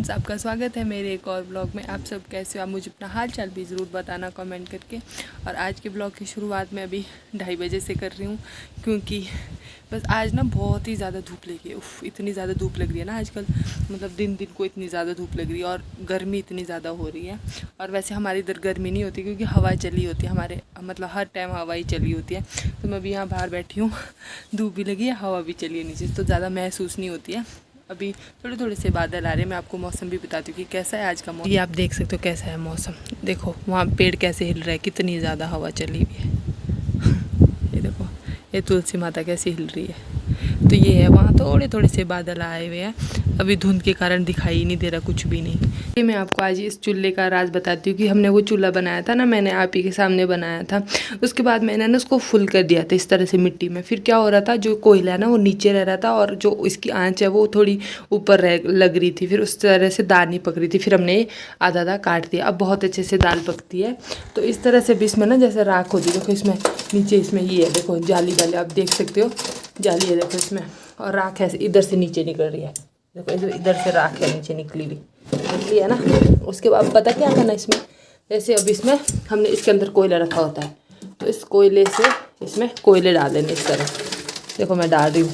Friends, आपका स्वागत है मेरे एक और ब्लॉग में। आप सब कैसे हो? आप मुझे अपना हाल चाल भी ज़रूर बताना कमेंट करके। और आज के ब्लॉग की शुरुआत मैं अभी 2:30 बजे से कर रही हूँ, क्योंकि बस आज ना बहुत ही ज़्यादा धूप लगी है। उफ़, इतनी ज़्यादा धूप लग रही है ना आजकल, मतलब दिन दिन को इतनी ज़्यादा धूप लग रही है और गर्मी इतनी ज़्यादा हो रही है। और वैसे हमारे इधर गर्मी नहीं होती, क्योंकि हवा चली होती है हमारे, मतलब हर टाइम हवा ही चली होती है। तो मैं अभी यहाँ बाहर बैठी हूँ, धूप भी लगी है, हवा भी चली है नीचे, तो ज़्यादा महसूस नहीं होती है। अभी थोड़े थोड़े से बादल आ रहे हैं। मैं आपको मौसम भी बताती हूँ कि कैसा है आज का मौसम। ये आप देख सकते हो कैसा है मौसम। देखो वहाँ पेड़ कैसे हिल रहा है, कितनी ज़्यादा हवा चली हुई है। ये देखो, ये तुलसी माता कैसी हिल रही है। तो ये है, वहाँ थोड़े थोड़े से बादल आए हुए हैं, अभी धुंध के कारण दिखाई ही नहीं दे रहा कुछ भी नहीं। ये मैं आपको आज इस चूल्हे का राज बताती हूँ कि हमने वो चूल्हा बनाया था ना, मैंने आप ही के सामने बनाया था। उसके बाद मैंने ना उसको फुल कर दिया था इस तरह से मिट्टी में। फिर क्या हो रहा था, जो कोयला है ना वो नीचे रह रहा था और जो इसकी आंच है वो थोड़ी ऊपर लग रही थी। फिर उस तरह से दाल नहीं पक रही थी। फिर हमने आधा आधा काट दिया। अब बहुत अच्छे से दाल पकती है। तो इस तरह से भी इसमें ना जैसे राख होती है। देखो इसमें नीचे, इसमें ये है, देखो जाली वाले, आप देख सकते हो जाली है, देखो इसमें। और राख है इधर से नीचे निकल रही है, देखो इधर से राख है नीचे निकली है ना। उसके बाद पता क्या करना इसमें, जैसे अब इसमें हमने इसके अंदर कोयला रखा होता है, तो इस कोयले से इसमें कोयले डाल देने इस तरह। देखो मैं डाल रही हूँ,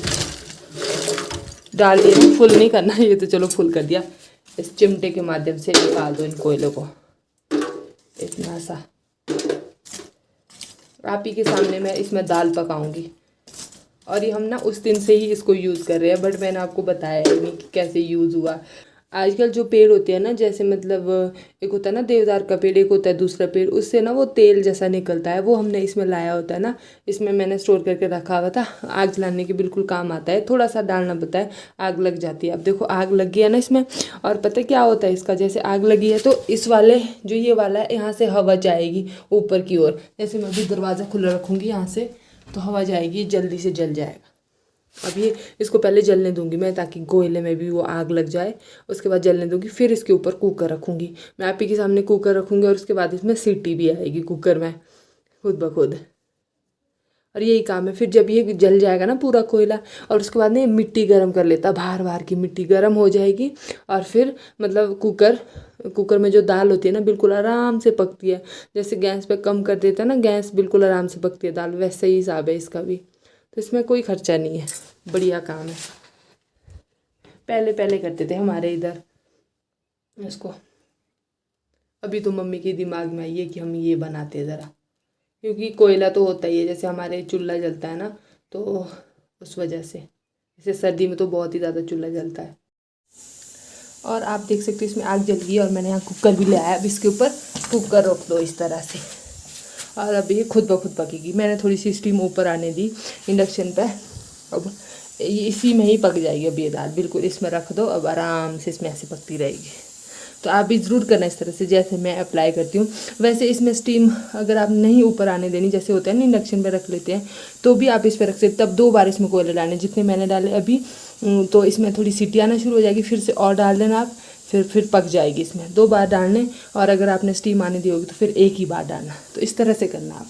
डाल दिया। फुल नहीं करना, ये तो चलो फुल कर दिया। इस चिमटे के माध्यम से निकाल दो इन कोयलों को, इतना सा। आप ही के सामने मैं इसमें दाल पकाऊंगी। और ये हम ना उस दिन से ही इसको यूज़ कर रहे हैं, बट मैंने आपको बताया ही नहीं कि कैसे यूज़ हुआ। आजकल जो पेड़ होते हैं ना, जैसे मतलब एक होता है ना देवदार का पेड़, एक होता है दूसरा पेड़, उससे ना वो तेल जैसा निकलता है, वो हमने इसमें लाया होता है ना। इसमें मैंने स्टोर करके रखा हुआ था, आग जलाने के बिल्कुल काम आता है। थोड़ा सा डालना पड़ता है, आग लग जाती है। अब देखो आग लग गई है ना इसमें। और पता है क्या होता है इसका, जैसे आग लगी है तो इस वाले जो ये वाला है, यहाँ से हवा जाएगी ऊपर की ओर। जैसे मैं अभी दरवाज़ा खुला रखूँगी यहाँ से, तो हवा जाएगी, जल्दी से जल जाएगा। अब ये इसको पहले जलने दूंगी मैं, ताकि कोयले में भी वो आग लग जाए। उसके बाद जलने दूंगी, फिर इसके ऊपर कुकर रखूँगी। मैं आप ही के सामने कुकर रखूँगी, और उसके बाद इसमें सीटी भी आएगी कुकर में खुद ब खुद। और यही काम है। फिर जब ये जल जाएगा ना पूरा कोयला, और उसके बाद ना ये मिट्टी गर्म कर लेता, बाहर बाहर की मिट्टी गर्म हो जाएगी। और फिर मतलब कुकर में जो दाल होती है ना, बिल्कुल आराम से पकती है। जैसे गैस पे कम कर देता है ना गैस, बिल्कुल आराम से पकती है दाल, वैसे ही हिसाब है इसका भी। तो इसमें कोई खर्चा नहीं है, बढ़िया काम है। पहले पहले करते थे हमारे इधर इसको। अभी तो मम्मी के दिमाग में आई है कि हम ये बनाते ज़रा, क्योंकि कोयला तो होता ही है, जैसे हमारे चूल्हा जलता है ना, तो उस वजह से। जैसे सर्दी में तो बहुत ही ज़्यादा चूल्हा जलता है। और आप देख सकते हो इसमें आग जल गई, और मैंने यहाँ कुकर भी ले आया। अब इसके ऊपर कुकर रख दो इस तरह से, और अब ये खुद ब खुद पकेगी। मैंने थोड़ी सी स्टीम ऊपर आने दी इंडक्शन पे। अब इसी में ही पक जाएगी अब ये दाल, बिल्कुल इसमें रख दो, अब आराम से इसमें ऐसे पकती रहेगी। तो आप भी ज़रूर करना इस तरह से, जैसे मैं अप्लाई करती हूँ। वैसे इसमें स्टीम अगर आप नहीं ऊपर आने देनी, जैसे होता है ना इंडक्शन पे रख लेते हैं, तो भी आप इस पर रख सकते। तब 2 बार इसमें कोयले डालने, जितने मैंने डाले अभी। तो इसमें थोड़ी सीटी आना शुरू हो जाएगी, फिर से और डाल देना आप, फिर पक जाएगी। इसमें 2 बार डालने, और अगर आपने स्टीम आने दी होगी तो फिर एक ही बार डालना। तो इस तरह से करना आप।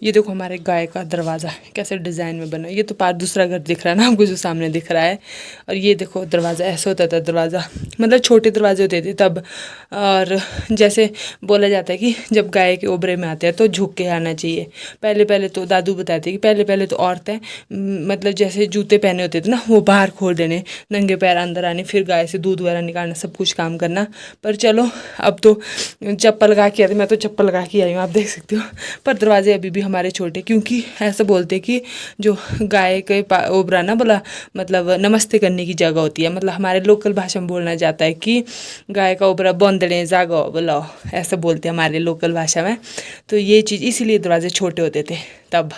ये देखो हमारे गाय का दरवाज़ा कैसे डिज़ाइन में बना है। ये तो पार दूसरा घर दिख रहा है ना आपको, जो सामने दिख रहा है। और ये देखो दरवाज़ा ऐसा होता था, दरवाज़ा मतलब छोटे दरवाजे होते थे तब। और जैसे बोला जाता है कि जब गाय के ओबरे में आते हैं तो झुक के आना चाहिए। पहले पहले तो दादू बताते हैं कि पहले पहले तो औरतें मतलब जैसे जूते पहने होते थे ना, वो बाहर खोल देने, नंगे पैर अंदर आने, फिर गाय से दूध वगैरह निकालना, सब कुछ काम करना। पर चलो अब तो चप्पल लगा के आती, मैं तो चप्पल लगा के आई हूँ, आप देख सकते हो। पर दरवाजे अभी भी हमारे छोटे, क्योंकि ऐसा बोलते कि जो गाय के ओबरा ना बोला, मतलब नमस्ते करने की जगह होती है। मतलब हमारे लोकल भाषा में बोलना जाता है कि गाय का ओबरा बंदड़े जागो बोलाओ, ऐसा बोलते हैं हमारे लोकल भाषा में। तो ये चीज़ इसीलिए दरवाजे छोटे होते थे तब।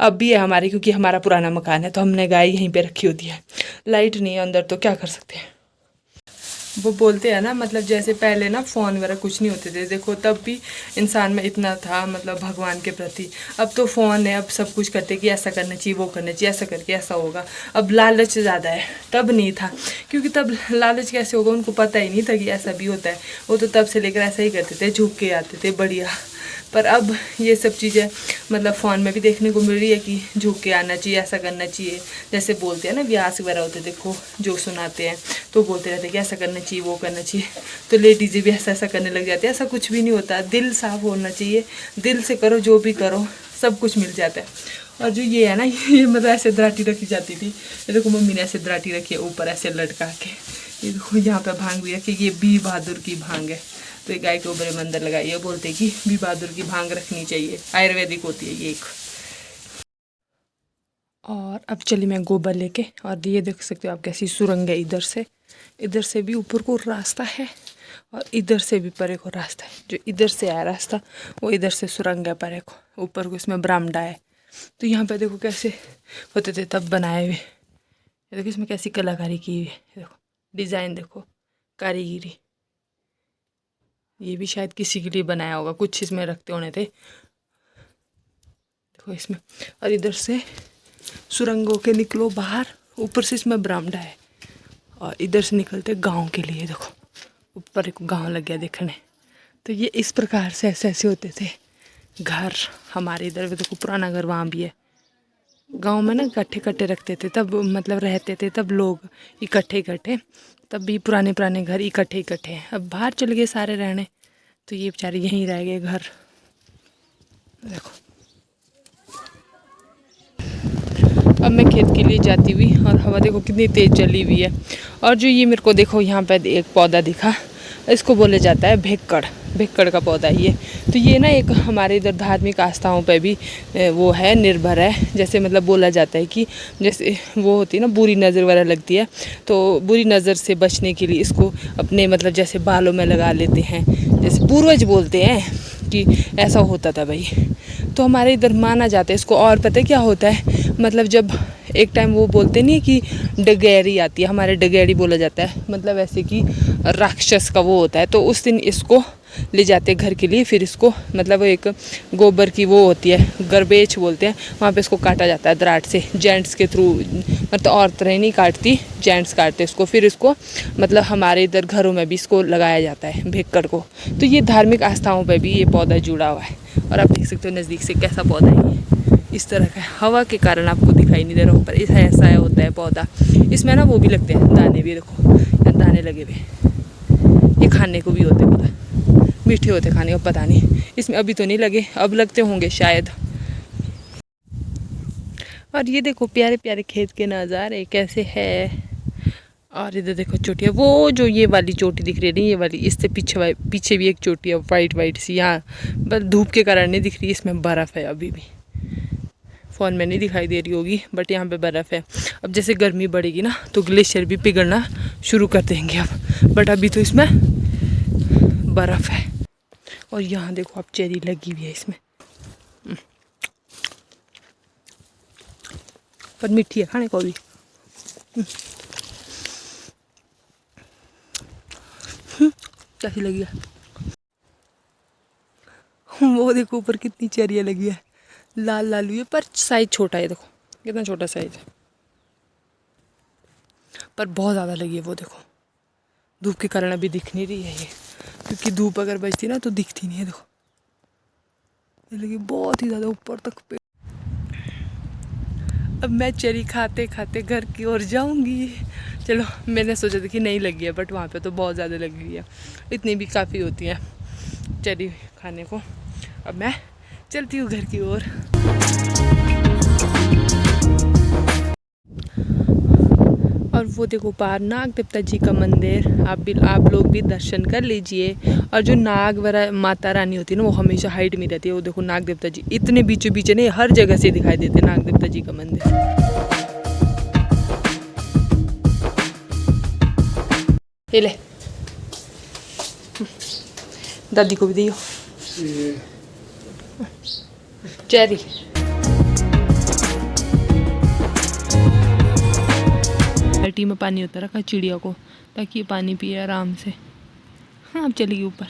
अब भी है हमारे, क्योंकि हमारा पुराना मकान है, तो हमने गाय यहीं पे रखी होती है। लाइट नहीं है अंदर, तो क्या कर सकते हैं। वो बोलते हैं ना, मतलब जैसे पहले ना फ़ोन वगैरह कुछ नहीं होते थे, देखो तब भी इंसान में इतना था मतलब भगवान के प्रति। अब तो फ़ोन है, अब सब कुछ करते कि ऐसा करना चाहिए, वो करना चाहिए, ऐसा करके ऐसा होगा। अब लालच ज़्यादा है, तब नहीं था। क्योंकि तब लालच कैसे होगा, उनको पता ही नहीं था कि ऐसा भी होता है। वो तो तब से लेकर ऐसा ही करते थे, झुक के आते थे, बढ़िया। पर अब ये सब चीज़ें मतलब फ़ोन में भी देखने को मिल रही है कि झुक के आना चाहिए, ऐसा करना चाहिए। जैसे बोलते हैं ना व्यास वगैरह होते देखो जो सुनाते हैं, तो बोलते रहते हैं कि ऐसा करना चाहिए, वो करना चाहिए। तो लेडीज़ें भी ऐसा करने लग जाती है। ऐसा कुछ भी नहीं होता, दिल साफ होना चाहिए, दिल से करो, जो भी करो सब कुछ मिल जाता है। और जो ये है ना, ये मतलब ऐसे दराटी रखी जाती थी। ये देखो मम्मी ने ऐसे दराटी रखी है ऊपर ऐसे लटका के। ये देखो यहाँ पे भांग भी रखी, ये बी बहादुर की भांग है। तो एक गाय के ऊपर में अंदर लगाई है, बोलते कि बी बहादुर की भांग रखनी चाहिए, आयुर्वेदिक होती है ये एक। और अब चली मैं गोबर लेके, और ये देख सकते हो आप कैसी सुरंग है। इधर से भी ऊपर को रास्ता है और इधर से भी परे को रास्ता है। जो इधर से आया रास्ता वो इधर से सुरंग है परे को, ऊपर को इसमें बरामदा है। तो यहाँ पे देखो कैसे होते थे तब बनाए हुए। देखो इसमें कैसी कलाकारी की हुई है, देखो डिज़ाइन, देखो कारीगिरी। ये भी शायद किसी के लिए बनाया होगा, कुछ इसमें रखते होने थे। देखो इसमें, और इधर से सुरंगों के निकलो बाहर, ऊपर से इसमें बरामदा है और इधर से निकलते गांव के लिए। देखो ऊपर एक गांव लग गया देखने। तो ये इस प्रकार से ऐसे होते थे घर हमारे इधर भी। देखो पुराना घर वहाँ भी है। गांव में ना इकट्ठे रखते थे तब, मतलब रहते थे तब लोग इकट्ठे, तब भी पुराने घर इकट्ठे हैं। अब बाहर चले गए सारे रहने, तो ये बेचारे यहीं रह गए घर। देखो अब मैं खेत के लिए जाती हुई, और हवा देखो कितनी तेज़ चली हुई है। और जो ये मेरे को देखो यहाँ पे एक पौधा दिखा, इसको बोले जाता है भेक्कड़ का पौधा है ये। तो ये ना एक हमारे इधर धार्मिक आस्थाओं पे भी वो है, निर्भर है। जैसे मतलब बोला जाता है कि जैसे वो होती है ना बुरी नज़र वगैरह लगती है, तो बुरी नज़र से बचने के लिए इसको अपने मतलब जैसे बालों में लगा लेते हैं। जैसे पूर्वज बोलते हैं कि ऐसा होता था भाई। तो हमारे इधर माना जाता है इसको। और पता है क्या होता है, मतलब जब एक टाइम वो बोलते नहीं कि डगेरी आती है, हमारे डगेरी बोला जाता है, मतलब ऐसे कि राक्षस का वो होता है। तो उस दिन इसको ले जाते हैं घर के लिए, फिर इसको मतलब एक गोबर की वो होती है, गरबेच बोलते हैं, वहाँ पे इसको काटा जाता है दराट से, जेंट्स के थ्रू। मतलब औरतें नहीं काटती, जेंट्स काटते इसको। फिर इसको मतलब हमारे इधर घरों में भी इसको लगाया जाता है भेक्कड़ को। तो ये धार्मिक आस्थाओं पर भी ये पौधा जुड़ा हुआ है। और आप देख सकते हो नज़दीक से कैसा पौधा है ये, इस तरह का। हवा के कारण आपको दिखाई नहीं दे रहा ऊपर, ऐसा होता है पौधा। इसमें ना वो भी लगते हैं दाने भी, देखो यहाँ दाने लगे हुए। ये खाने को भी होते हैं, मीठे होते खाने को, पता नहीं इसमें अभी तो नहीं लगे, अब लगते होंगे शायद। और ये देखो प्यारे प्यारे खेत के नज़ारे कैसे है। और इधर देखो चोटियाँ, वो जो ये वाली चोटी दिख रही है, ये वाली, इससे पीछे भी एक चोटी है वाइट सी, यहाँ बस धूप के कारण नहीं दिख रही। इसमें बर्फ़ है अभी भी, फ़ोन में नहीं दिखाई दे रही होगी, बट यहाँ पे बर्फ़ है। अब जैसे गर्मी बढ़ेगी ना तो ग्लेशियर भी पिघलना शुरू कर देंगे अब, बट अभी तो इसमें बर्फ़ है। और यहाँ देखो अब चेरी लगी हुई है इसमें, पर मीठी है खाने को भी। कैसी लगी है? वो देखो ऊपर कितनी चेरियाँ लगी है, लाल हुई है, पर साइज छोटा है। देखो कितना छोटा साइज है, पर बहुत ज़्यादा लगी है। वो देखो धूप के कारण अभी दिख नहीं रही है ये, क्योंकि धूप अगर बचती ना तो दिखती नहीं है। देखो ये लगी बहुत ही ज़्यादा ऊपर तक पे। अब मैं चेरी खाते खाते घर की ओर जाऊंगी। चलो, मैंने सोचा था कि नहीं लगी है, बट वहाँ पे तो बहुत ज़्यादा लगी है, इतनी भी काफ़ी होती है चेरी खाने को। अब मैं चलती हूँ घर की ओर। और वो देखो पार नाग देवता जी का मंदिर, आप लोग भी दर्शन कर लीजिए। और जो नाग माता रानी होती है ना, वो हमेशा हाइट में रहती है। वो देखो नाग देवता जी इतने बीचों बीच नहीं, हर जगह से दिखाई देते नाग देवता जी का मंदिर। ये ले, दादी को भी दियो चेरी। बाल्टी में पानी होता रखा चिड़िया को, ताकि ये पानी पिए आराम से। हाँ अब चलिए ऊपर।